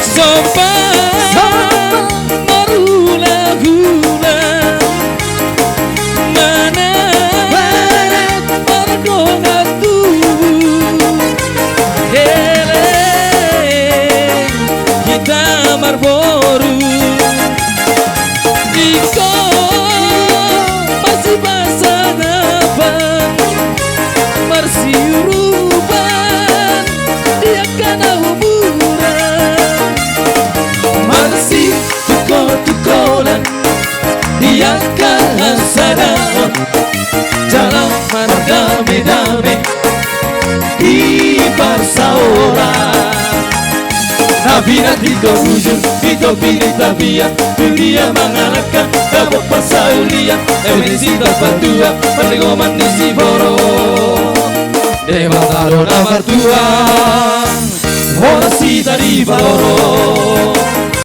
Sopan marula-hula mana margongatu hele kita marboru iko masih pasangan marsiuruban dia kana humuran masih tukol-tukolan dia kana sadar jalan mana dame-dame di Barsaora Nabina dito ujung dito pinita via dunia mengalahkan tabok pasaulia emisita patua perlego manisi boro Dewa taro na mertua ora si dari boro